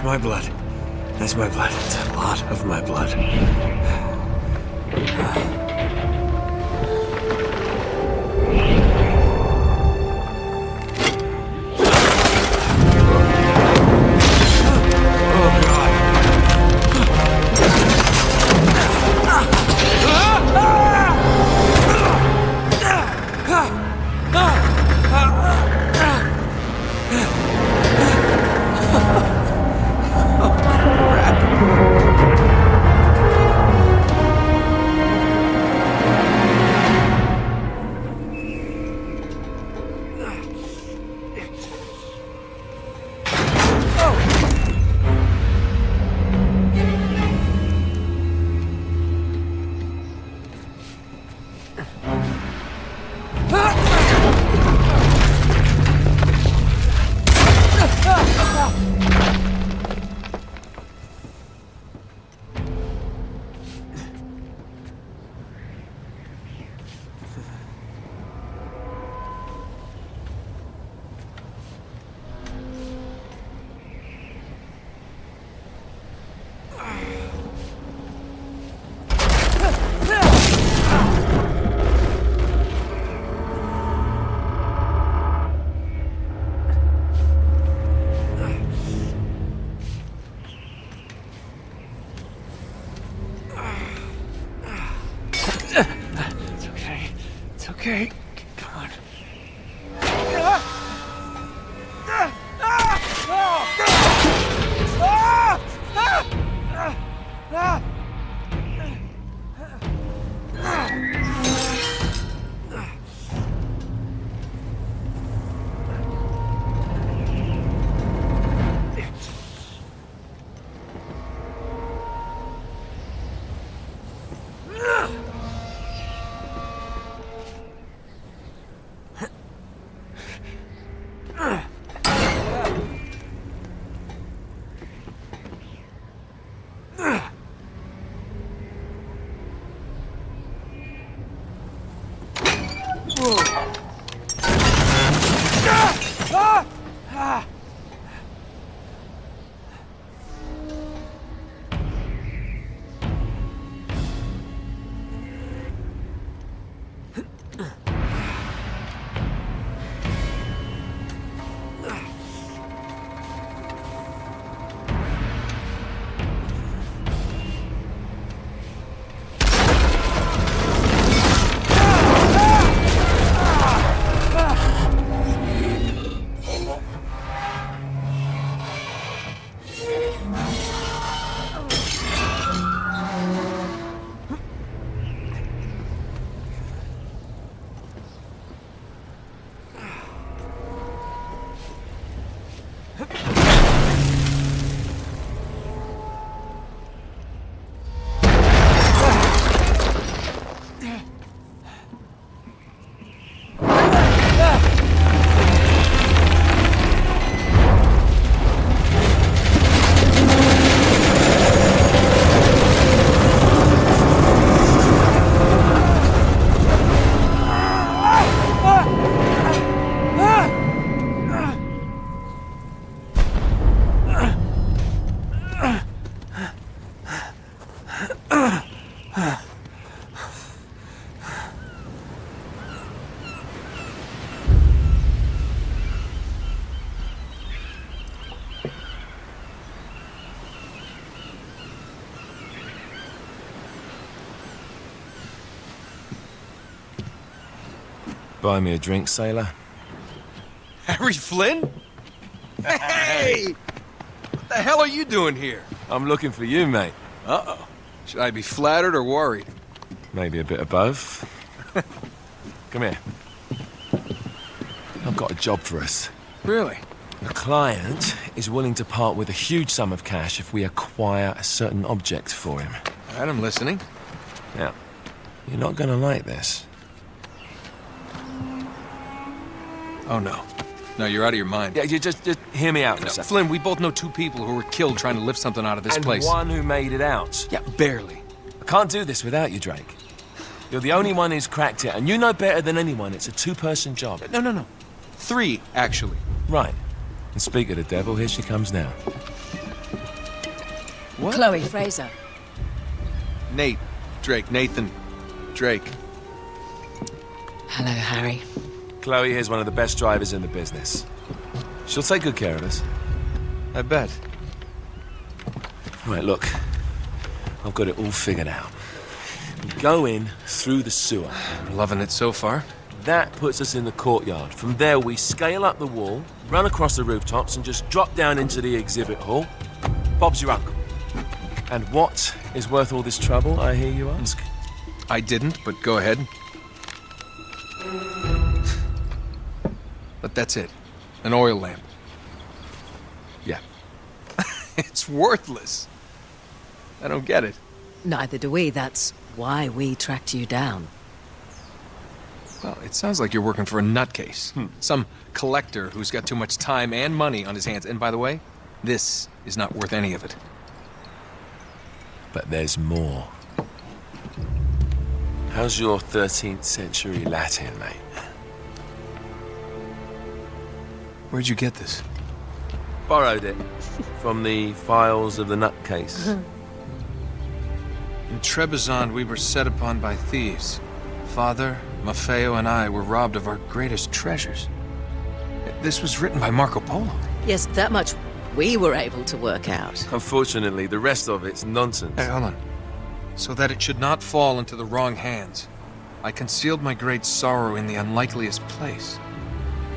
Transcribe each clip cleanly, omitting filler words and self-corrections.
my blood. That's my blood. It's a lot of my blood. Okay, come on. Buy me a drink, sailor? Harry Flynn? Hey! What the hell are you doing here? I'm looking for you, mate. Uh-oh. Should I be flattered or worried? Maybe a bit of both. Come here. I've got a job for us. Really? The client is willing to part with a huge sum of cash if we acquire a certain object for him. All right, I'm listening. Now, you're not gonna like this. Oh, no. No, you're out of your mind. Yeah, you just hear me out for a second. Flynn, we both know two people who were killed trying to lift something out of this place. And one who made it out. Yeah, barely. I can't do this without you, Drake. You're the only one who's cracked it, and you know better than anyone it's a two-person job. No. 3, actually. Right. And speak of the devil, here she comes now. What? Chloe Fraser. Nate. Drake. Nathan. Drake. Hello, Harry. Chloe here's one of the best drivers in the business. She'll take good care of us. I bet. Right, look. I've got it all figured out. We go in through the sewer. I'm loving it so far. That puts us in the courtyard. From there, we scale up the wall, run across the rooftops, and just drop down into the exhibit hall. Bob's your uncle. And what is worth all this trouble, I hear you ask? I didn't, but go ahead. But that's it. An oil lamp. Yeah. It's worthless. I don't get it. Neither do we. That's why we tracked you down. Well, it sounds like you're working for a nutcase. Some collector who's got too much time and money on his hands. And by the way, this is not worth any of it. But there's more. How's your 13th century Latin, mate? Where'd you get this? Borrowed it from the files of the nutcase. In Trebizond, we were set upon by thieves. Father, Maffeo, and I were robbed of our greatest treasures. This was written by Marco Polo. Yes, that much we were able to work out. Unfortunately, the rest of it's nonsense. Hey, hold on. So that it should not fall into the wrong hands, I concealed my great sorrow in the unlikeliest place.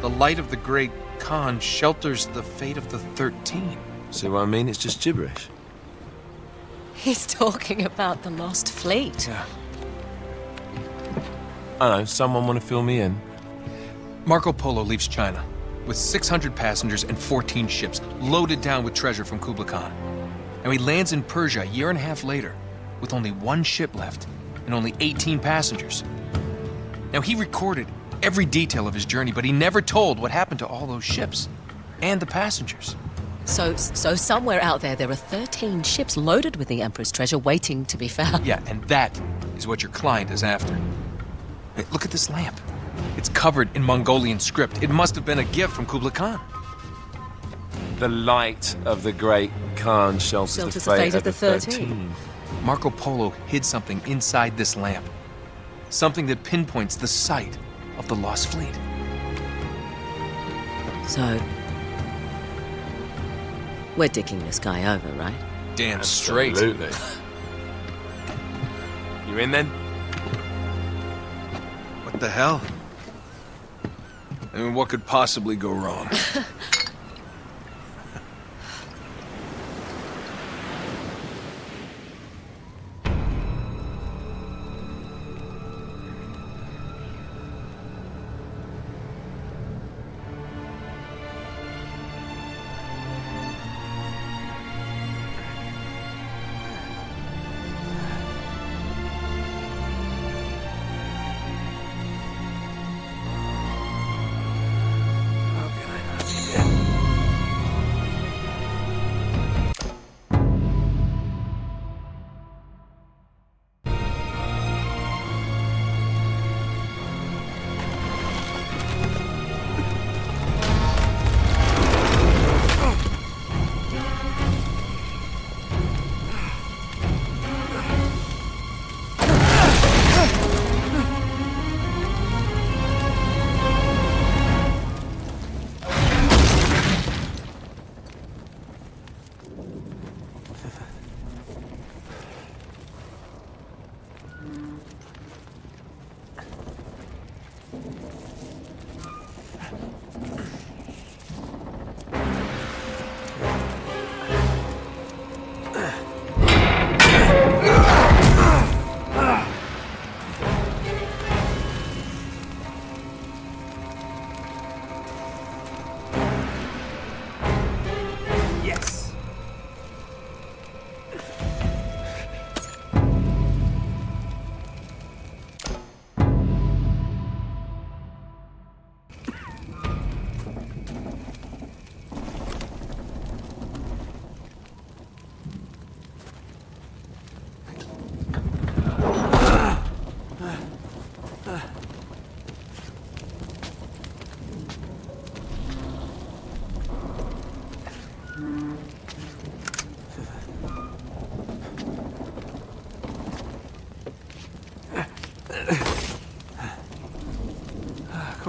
The light of the great Khan shelters the fate of the 13. See what I mean? It's just gibberish. He's talking about the Lost Fleet. Yeah. I know, someone want to fill me in? Marco Polo leaves China with 600 passengers and 14 ships loaded down with treasure from Kublai Khan. And he lands in Persia a year and a half later with only one ship left and only 18 passengers. Now, he recorded every detail of his journey, but he never told what happened to all those ships and the passengers. So somewhere out there are 13 ships loaded with the Emperor's treasure waiting to be found. Yeah, and that is what your client is after. Hey, look at this lamp. It's covered in Mongolian script. It must have been a gift from Kublai Khan. The light of the great Khan shelters the fate of the 13. Marco Polo hid something inside this lamp. Something that pinpoints the site of the Lost Fleet. So, we're dicking this guy over, right? Damn straight. Absolutely. You in then? What the hell? I mean, what could possibly go wrong?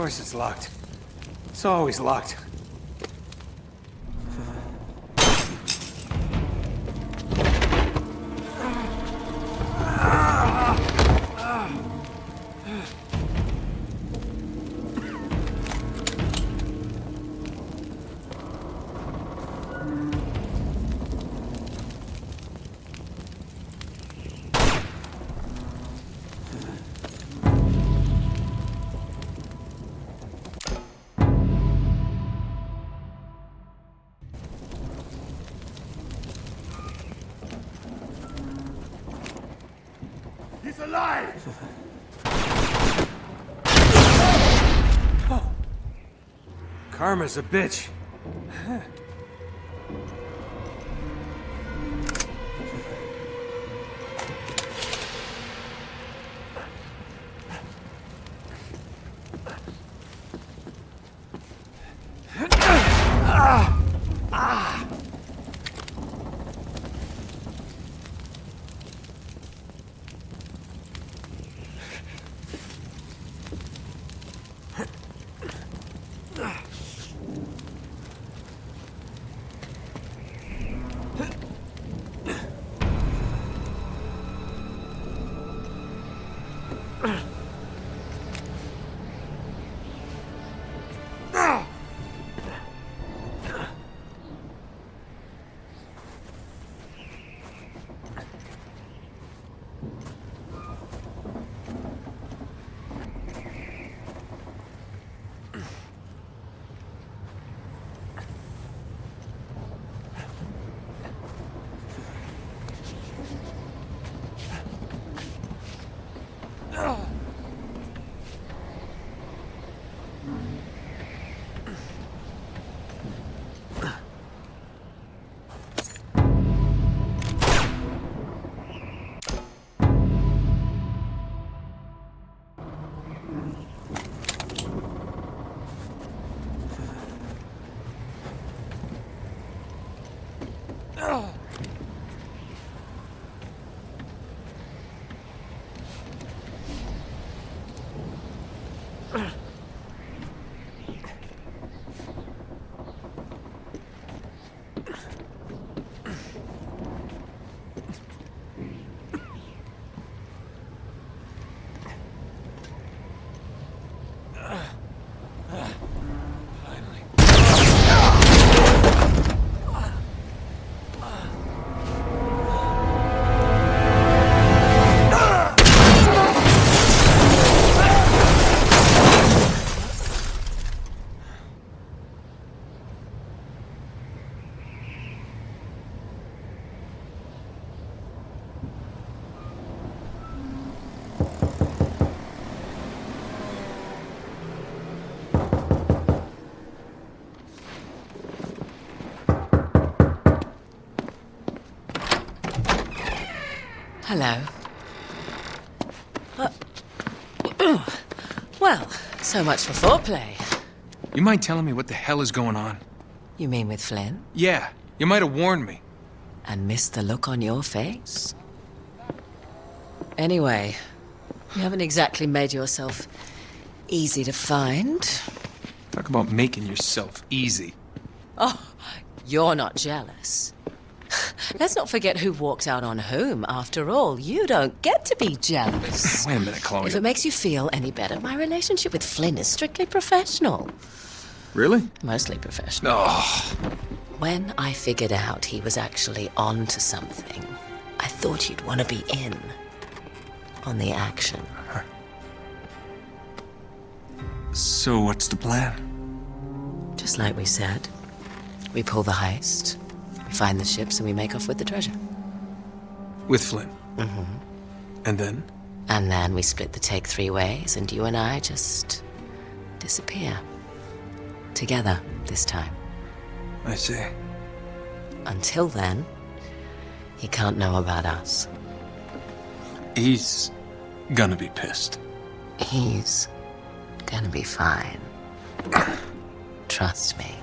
course it's locked. It's always locked. He's alive! Oh. Karma's a bitch. Hello. Well, so much for foreplay. You mind telling me what the hell is going on? You mean with Flynn? Yeah, you might have warned me. And missed the look on your face? Anyway, you haven't exactly made yourself easy to find. Talk about making yourself easy. Oh, you're not jealous. Let's not forget who walked out on whom. After all, you don't get to be jealous. Wait a minute, Chloe. If it makes you feel any better, my relationship with Flynn is strictly professional. Really? Mostly professional. Oh. When I figured out he was actually on to something, I thought you'd want to be in on the action. So what's the plan? Just like we said, we pull the heist, we find the ships, and we make off with the treasure. With Flynn? Mm-hmm. And then? And then we split the take 3 ways, and you and I just disappear. Together, this time. I see. Until then, he can't know about us. He's gonna be pissed. He's gonna be fine. Trust me.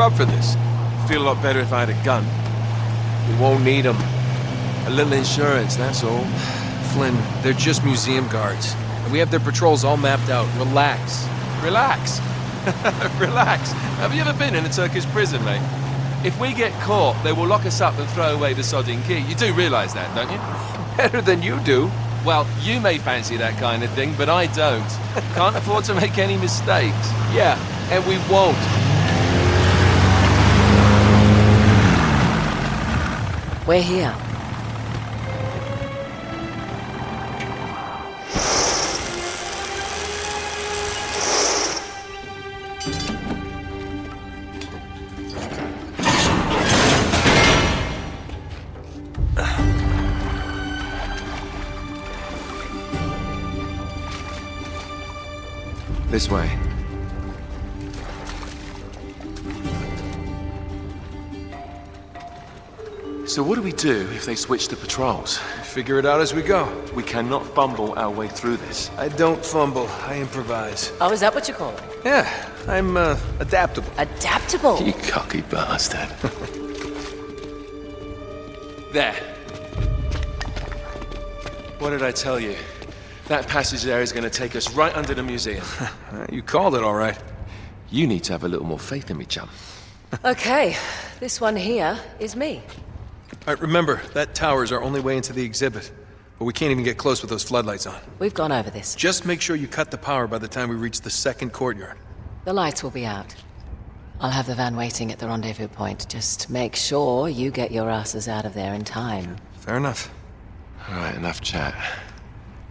up for this. Feel a lot better if I had a gun. We won't need them. A little insurance, that's all. Flynn, they're just museum guards. And we have their patrols all mapped out. Relax. Relax. Relax. Have you ever been in a Turkish prison, mate? If we get caught, they will lock us up and throw away the sodding key. You do realise that, don't you? Better than you do. Well, you may fancy that kind of thing, but I don't. Can't afford to make any mistakes. Yeah, and we won't. We're here. This way. So what do we do if they switch to patrols? Figure it out as we go. We cannot fumble our way through this. I don't fumble, I improvise. Oh, is that what you call it? Yeah, I'm adaptable. Adaptable. You cocky bastard. There. What did I tell you? That passage there is going to take us right under the museum. You called it all right. You need to have a little more faith in me, chum. Okay, this one here is me. All right, remember, that tower's our only way into the exhibit. But we can't even get close with those floodlights on. We've gone over this. Just make sure you cut the power by the time we reach the second courtyard. The lights will be out. I'll have the van waiting at the rendezvous point. Just make sure you get your asses out of there in time. Fair enough. All right, enough chat.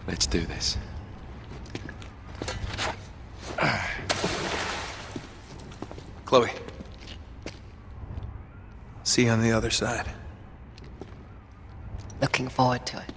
Let's do this. Chloe. See you on the other side. Looking forward to it.